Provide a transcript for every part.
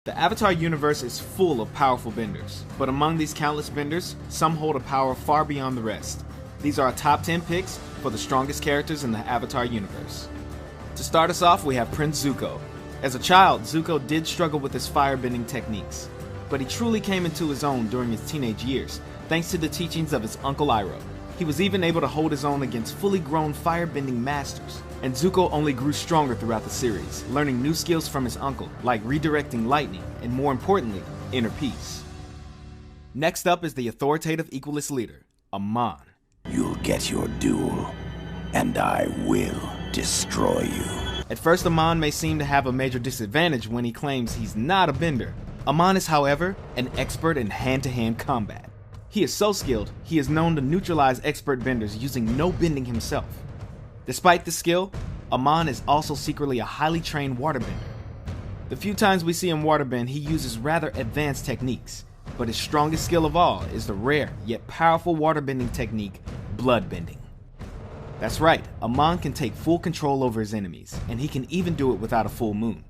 The Avatar universe is full of powerful benders, but among these countless benders, some hold a power far beyond the rest. These are our top 10 picks for the strongest characters in the Avatar universe. To start us off, we have Prince Zuko. As a child, Zuko did struggle with his firebending techniques, but he truly came into his own during his teenage years, thanks to the teachings of his uncle Iroh. He was even able to hold his own against fully grown firebending masters, and Zuko only grew stronger throughout the series, learning new skills from his uncle, like redirecting lightning, and more importantly, inner peace. Next up is the authoritative Equalist leader, Amon. You'll get your duel, and I will destroy you. At first, Amon may seem to have a major disadvantage when he claims he's not a bender. Amon is, however, an expert in hand-to-hand combat. He is so skilled, he is known to neutralize expert benders using no bending himself. Despite this skill, Amon is also secretly a highly trained waterbender. The few times we see him waterbend, he uses rather advanced techniques, but his strongest skill of all is the rare yet powerful waterbending technique, bloodbending. That's right, Amon can take full control over his enemies, and he can even do it without a full moon.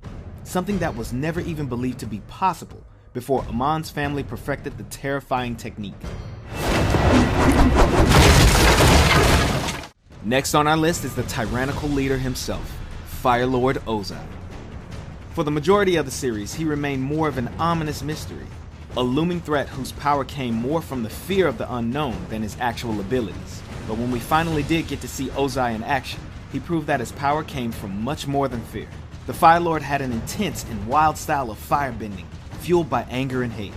Something that was never even believed to be possible before Amon's family perfected the terrifying technique. Next on our list is the tyrannical leader himself, Fire Lord Ozai. For the majority of the series, he remained more of an ominous mystery, a looming threat whose power came more from the fear of the unknown than his actual abilities. But when we finally did get to see Ozai in action, he proved that his power came from much more than fear. The Fire Lord had an intense and wild style of firebending, fueled by anger and hate.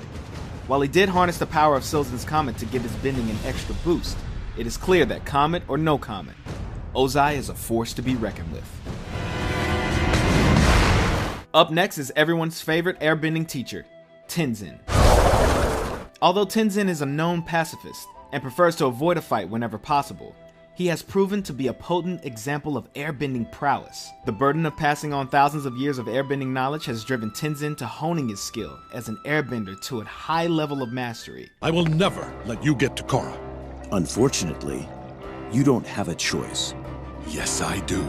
While he did harness the power of Sozin's Comet to give his bending an extra boost, it is clear that comet or no comet, Ozai is a force to be reckoned with. Up next is everyone's favorite airbending teacher, Tenzin. Although Tenzin is a known pacifist and prefers to avoid a fight whenever possible, he has proven to be a potent example of airbending prowess. The burden of passing on thousands of years of airbending knowledge has driven Tenzin to honing his skill as an airbender to a high level of mastery. I will never let you get to Korra. Unfortunately, you don't have a choice. Yes, I do.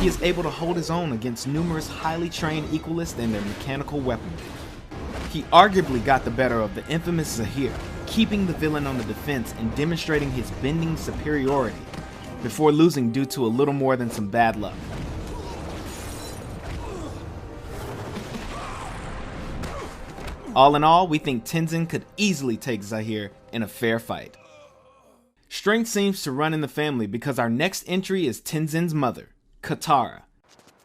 He is able to hold his own against numerous highly trained Equalists and their mechanical weaponry. He arguably got the better of the infamous Zahir, keeping the villain on the defense and demonstrating his bending superiority, before losing due to a little more than some bad luck. All in all, we think Tenzin could easily take Zahir in a fair fight. Strength seems to run in the family because our next entry is Tenzin's mother, Katara.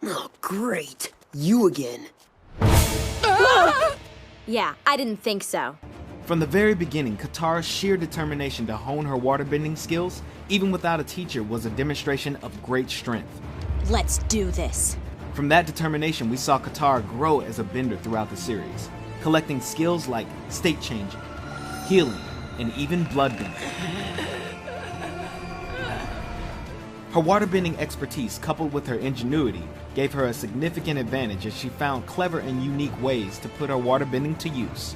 Oh, great. You again. Yeah, I didn't think so. From the very beginning, Katara's sheer determination to hone her waterbending skills, even without a teacher, was a demonstration of great strength. Let's do this. From that determination, we saw Katara grow as a bender throughout the series, collecting skills like state changing, healing, and even bloodbending. Her waterbending expertise, coupled with her ingenuity, gave her a significant advantage as she found clever and unique ways to put her waterbending to use.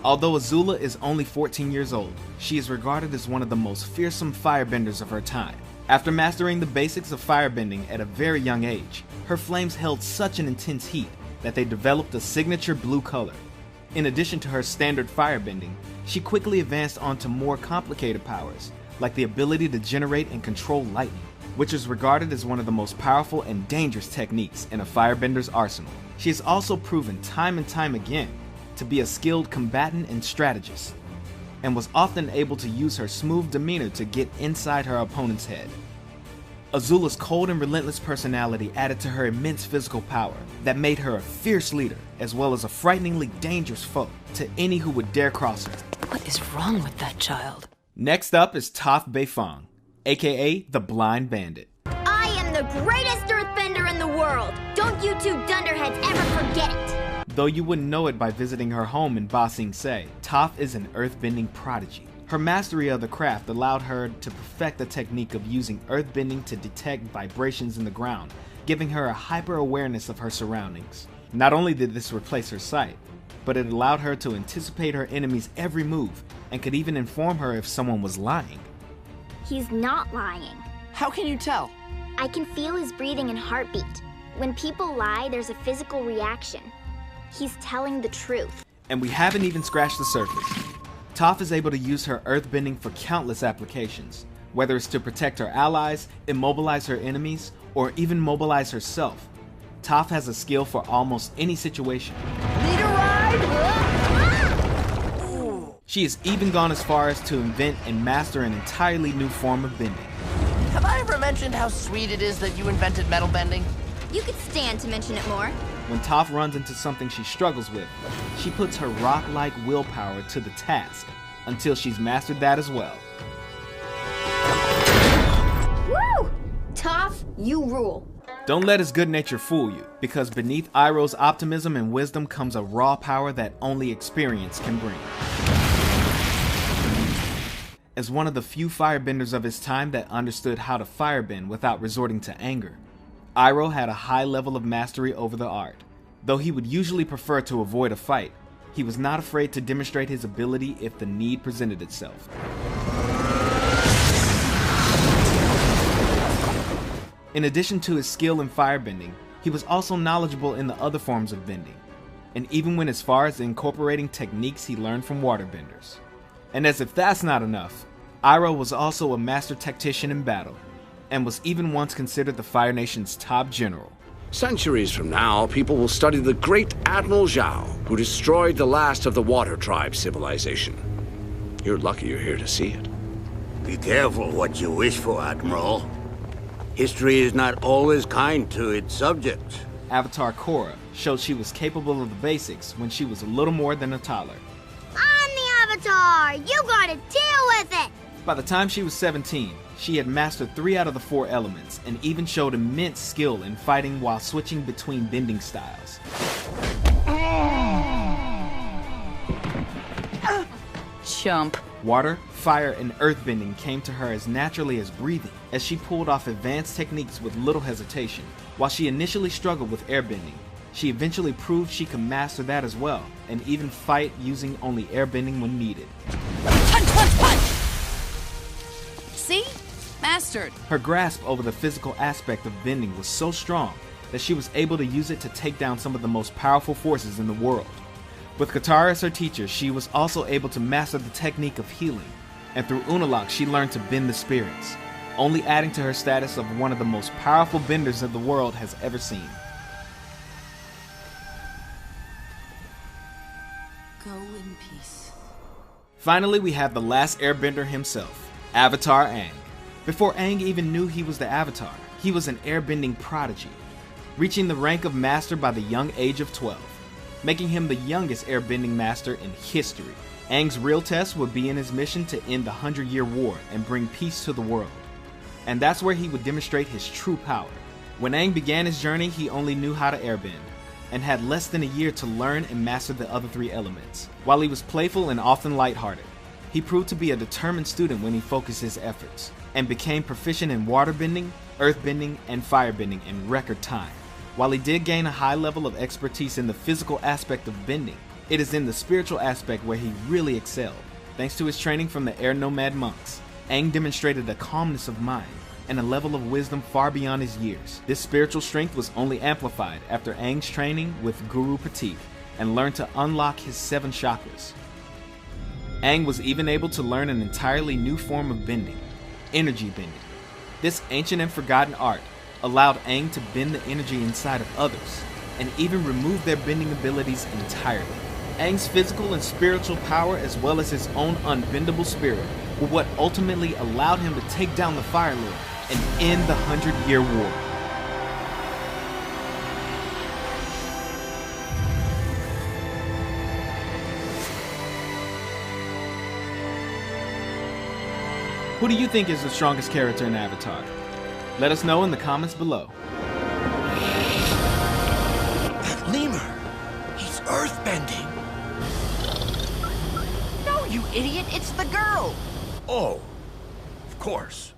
Although Azula is only 14 years old, she is regarded as one of the most fearsome firebenders of her time. After mastering the basics of firebending at a very young age, her flames held such an intense heat that they developed a signature blue color. In addition to her standard firebending, she quickly advanced onto more complicated powers, like the ability to generate and control lightning, which is regarded as one of the most powerful and dangerous techniques in a firebender's arsenal. She has also proven time and time again to be a skilled combatant and strategist, and was often able to use her smooth demeanor to get inside her opponent's head. Azula's cold and relentless personality added to her immense physical power that made her a fierce leader, as well as a frighteningly dangerous foe to any who would dare cross her. What is wrong with that child? Next up is Toph Beifong, aka the Blind Bandit. I am the greatest earthbender in the world! Don't you two dunderheads ever forget it! Though you wouldn't know it by visiting her home in Ba Sing Se, Toph is an earthbending prodigy. Her mastery of the craft allowed her to perfect the technique of using earthbending to detect vibrations in the ground, giving her a hyper-awareness of her surroundings. Not only did this replace her sight, but it allowed her to anticipate her enemy's every move and could even inform her if someone was lying. He's not lying. How can you tell? I can feel his breathing and heartbeat. When people lie, there's a physical reaction. He's telling the truth. And we haven't even scratched the surface. Toph is able to use her earthbending for countless applications, whether it's to protect her allies, immobilize her enemies, or even mobilize herself. Toph has a skill for almost any situation. Need a ride? She has even gone as far as to invent and master an entirely new form of bending. Have I ever mentioned how sweet it is that you invented metal bending? You could stand to mention it more. When Toph runs into something she struggles with, she puts her rock-like willpower to the task until she's mastered that as well. Woo! Toph, you rule. Don't let his good nature fool you, because beneath Iroh's optimism and wisdom comes a raw power that only experience can bring. As one of the few firebenders of his time that understood how to firebend without resorting to anger, Iroh had a high level of mastery over the art. Though he would usually prefer to avoid a fight, he was not afraid to demonstrate his ability if the need presented itself. In addition to his skill in firebending, he was also knowledgeable in the other forms of bending, and even went as far as incorporating techniques he learned from waterbenders. And as if that's not enough, Iroh was also a master tactician in battle, and was even once considered the Fire Nation's top general. Centuries from now, people will study the great Admiral Zhao, who destroyed the last of the Water Tribe civilization. You're lucky you're here to see it. Be careful what you wish for, Admiral. History is not always kind to its subjects. Avatar Korra showed she was capable of the basics when she was a little more than a toddler. I'm the Avatar! You gotta deal with it! By the time she was 17, she had mastered 3 out of the 4 elements and even showed immense skill in fighting while switching between bending styles. Chump. Water, fire, and earthbending came to her as naturally as breathing, as she pulled off advanced techniques with little hesitation. While she initially struggled with airbending, she eventually proved she could master that as well, and even fight using only airbending when needed. Punch, punch, punch! See? Mastered. Her grasp over the physical aspect of bending was so strong that she was able to use it to take down some of the most powerful forces in the world. With Katara as her teacher, she was also able to master the technique of healing, and through Unalaq she learned to bend the spirits, only adding to her status of one of the most powerful benders that the world has ever seen. Go in peace. Finally, we have the last airbender himself, Avatar Aang. Before Aang even knew he was the Avatar, he was an airbending prodigy, reaching the rank of master by the young age of 12. Making him the youngest airbending master in history. Aang's real test would be in his mission to end the 100-Year War and bring peace to the world. And that's where he would demonstrate his true power. When Aang began his journey, he only knew how to airbend, and had less than a year to learn and master the other 3 elements. While he was playful and often lighthearted, he proved to be a determined student when he focused his efforts, and became proficient in waterbending, earthbending, and firebending in record time. While he did gain a high level of expertise in the physical aspect of bending, it is in the spiritual aspect where he really excelled. Thanks to his training from the Air Nomad monks, Aang demonstrated a calmness of mind and a level of wisdom far beyond his years. This spiritual strength was only amplified after Aang's training with Guru Patik and learned to unlock his 7 chakras. Aang was even able to learn an entirely new form of bending, energy bending. This ancient and forgotten art allowed Aang to bend the energy inside of others, and even remove their bending abilities entirely. Aang's physical and spiritual power, as well as his own unbendable spirit, were what ultimately allowed him to take down the Fire Lord and end the 100-Year War. Who do you think is the strongest character in Avatar? Let us know in the comments below. That lemur! He's earthbending! No, you idiot! It's the girl! Oh, of course.